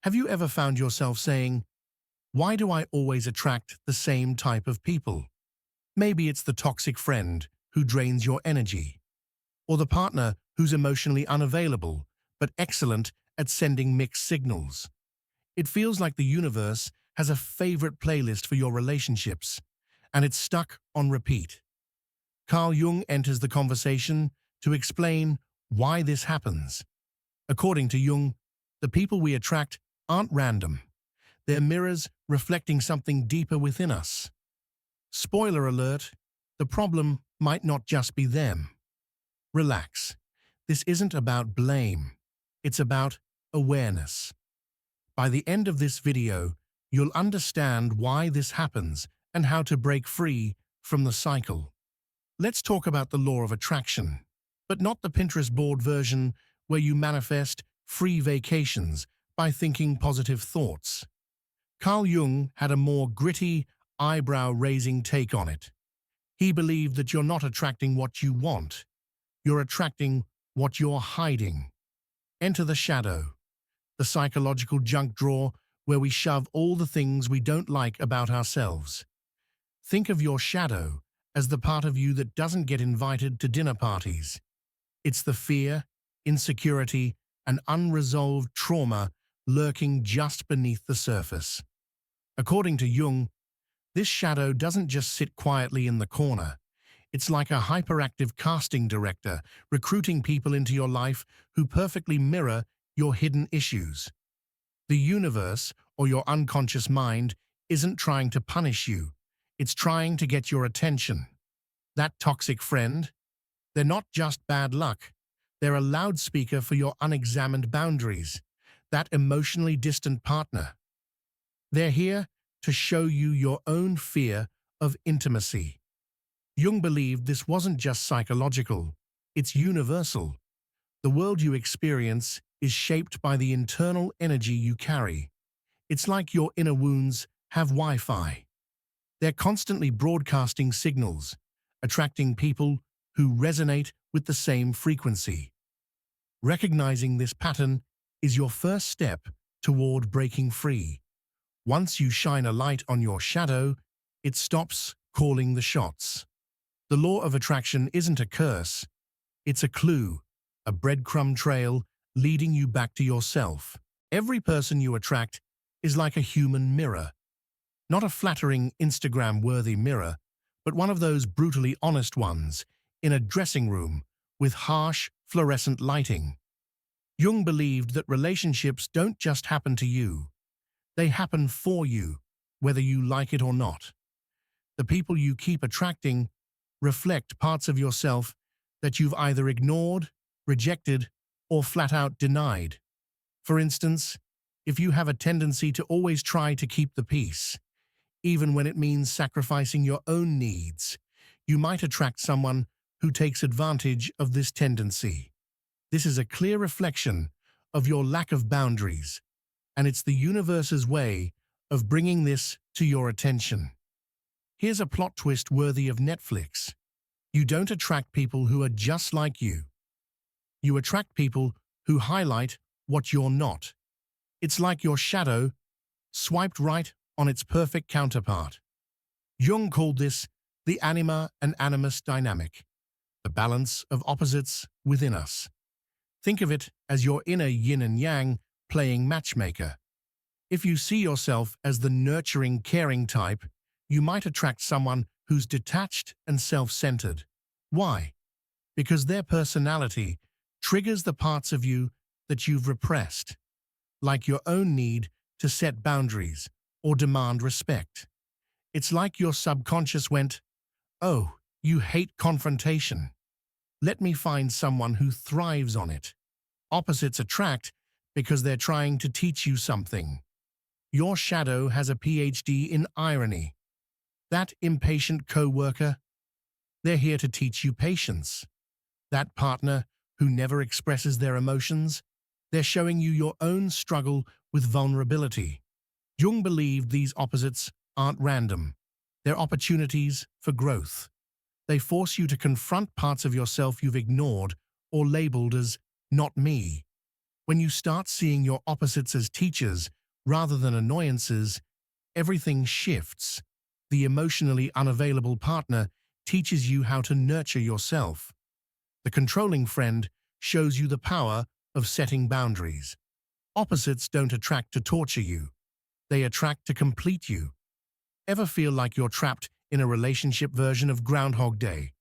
Have you ever found yourself saying, "Why do I always attract the same type of people?" Maybe it's the toxic friend who drains your energy, or the partner who's emotionally unavailable but excellent at sending mixed signals. It feels like the universe has a favorite playlist for your relationships, and it's stuck on repeat. Carl Jung enters the conversation to explain why this happens. According to Jung, the people we attract aren't random. They're mirrors reflecting something deeper within us. Spoiler alert, the problem might not just be them. Relax. This isn't about blame. It's about awareness. By the end of this video, you'll understand why this happens and how to break free from the cycle. Let's talk about the law of attraction, but not the Pinterest board version where you manifest free vacations by thinking positive thoughts. Carl Jung had a more gritty, eyebrow-raising take on it. He believed that you're not attracting what you want. You're attracting what you're hiding. Enter the shadow, the psychological junk drawer where we shove all the things we don't like about ourselves. Think of your shadow as the part of you that doesn't get invited to dinner parties. It's the fear, insecurity, and unresolved trauma lurking just beneath the surface. According to Jung, this shadow doesn't just sit quietly in the corner. It's like a hyperactive casting director recruiting people into your life who perfectly mirror your hidden issues. The universe, or your unconscious mind, isn't trying to punish you. It's trying to get your attention. That toxic friend, they're not just bad luck. They're a loudspeaker for your unexamined boundaries. That emotionally distant partner. They're here to show you your own fear of intimacy. Jung believed this wasn't just psychological, it's universal. The world you experience is shaped by the internal energy you carry. It's like your inner wounds have Wi-Fi. They're constantly broadcasting signals, attracting people who resonate with the same frequency. Recognizing this pattern is your first step toward breaking free. Once you shine a light on your shadow, it stops calling the shots. The law of attraction isn't a curse. It's a clue, a breadcrumb trail leading you back to yourself. Every person you attract is like a human mirror. Not a flattering Instagram-worthy mirror, but one of those brutally honest ones in a dressing room with harsh, fluorescent lighting. Jung believed that relationships don't just happen to you. They happen for you, whether you like it or not. The people you keep attracting reflect parts of yourself that you've either ignored, rejected, or flat out denied. For instance, if you have a tendency to always try to keep the peace, even when it means sacrificing your own needs, you might attract someone who takes advantage of this tendency. This is a clear reflection of your lack of boundaries, and it's the universe's way of bringing this to your attention. Here's a plot twist worthy of Netflix. You don't attract people who are just like you. You attract people who highlight what you're not. It's like your shadow swiped right on its perfect counterpart. Jung called this the anima and animus dynamic, the balance of opposites within us. Think of it as your inner yin and yang playing matchmaker. If you see yourself as the nurturing, caring type, you might attract someone who's detached and self-centered. Why? Because their personality triggers the parts of you that you've repressed, like your own need to set boundaries or demand respect. It's like your subconscious went, "Oh, you hate confrontation. Let me find someone who thrives on it." Opposites attract because they're trying to teach you something. Your shadow has a PhD in irony. That impatient coworker, they're here to teach you patience. That partner who never expresses their emotions, they're showing you your own struggle with vulnerability. Jung believed these opposites aren't random. They're opportunities for growth. They force you to confront parts of yourself you've ignored or labeled as not me. When you start seeing your opposites as teachers rather than annoyances, everything shifts. The emotionally unavailable partner teaches you how to nurture yourself. The controlling friend shows you the power of setting boundaries. Opposites don't attract to torture you. They attract to complete you. Ever feel like you're trapped in a relationship version of Groundhog Day?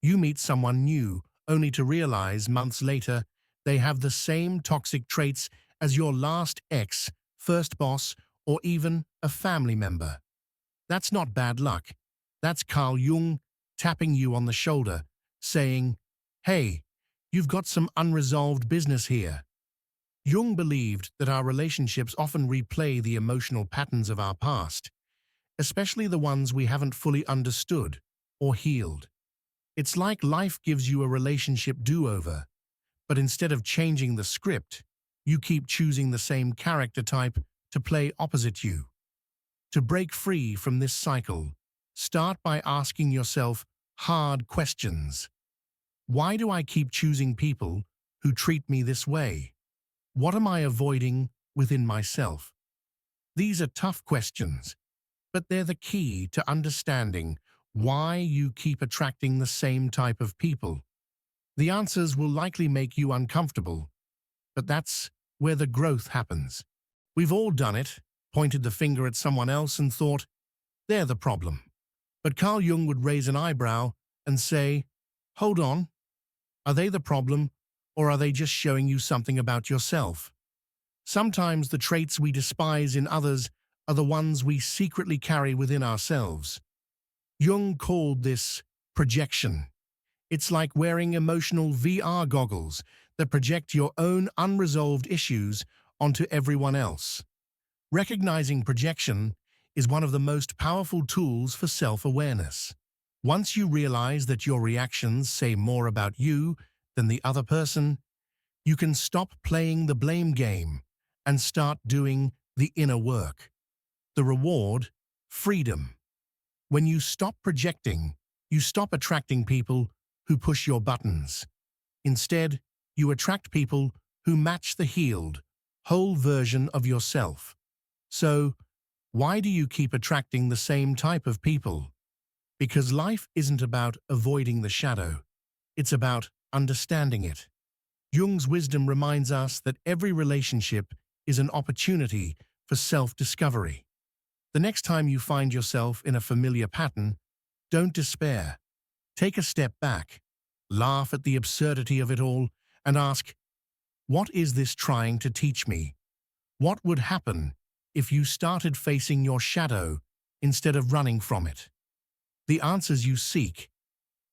You meet someone new, only to realize months later they have the same toxic traits as your last ex, first boss, or even a family member. That's not bad luck. That's Carl Jung tapping you on the shoulder, saying, "Hey, you've got some unresolved business here." Jung believed that our relationships often replay the emotional patterns of our past, especially the ones we haven't fully understood or healed. It's like life gives you a relationship do-over, but instead of changing the script, you keep choosing the same character type to play opposite you. To break free from this cycle, start by asking yourself hard questions. Why do I keep choosing people who treat me this way? What am I avoiding within myself? These are tough questions, but they're the key to understanding why you keep attracting the same type of people. The answers will likely make you uncomfortable, but that's where the growth happens. We've all done it, pointed the finger at someone else and thought, they're the problem. But Carl Jung would raise an eyebrow and say, hold on, are they the problem, or are they just showing you something about yourself? Sometimes the traits we despise in others are the ones we secretly carry within ourselves. Jung called this projection. It's like wearing emotional VR goggles that project your own unresolved issues onto everyone else. Recognizing projection is one of the most powerful tools for self-awareness. Once you realize that your reactions say more about you than the other person, you can stop playing the blame game and start doing the inner work. The reward: freedom. When you stop projecting, you stop attracting people who push your buttons. Instead, you attract people who match the healed, whole version of yourself. So, why do you keep attracting the same type of people? Because life isn't about avoiding the shadow. It's about understanding it. Jung's wisdom reminds us that every relationship is an opportunity for self-discovery. The next time you find yourself in a familiar pattern, don't despair. Take a step back, laugh at the absurdity of it all, and ask, what is this trying to teach me? What would happen if you started facing your shadow instead of running from it? The answers you seek,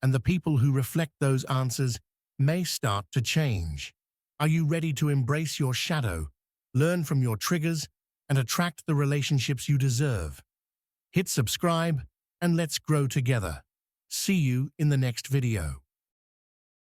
and the people who reflect those answers, may start to change. Are you ready to embrace your shadow, learn from your triggers, and attract the relationships you deserve? Hit subscribe, and let's grow together. See you in the next video.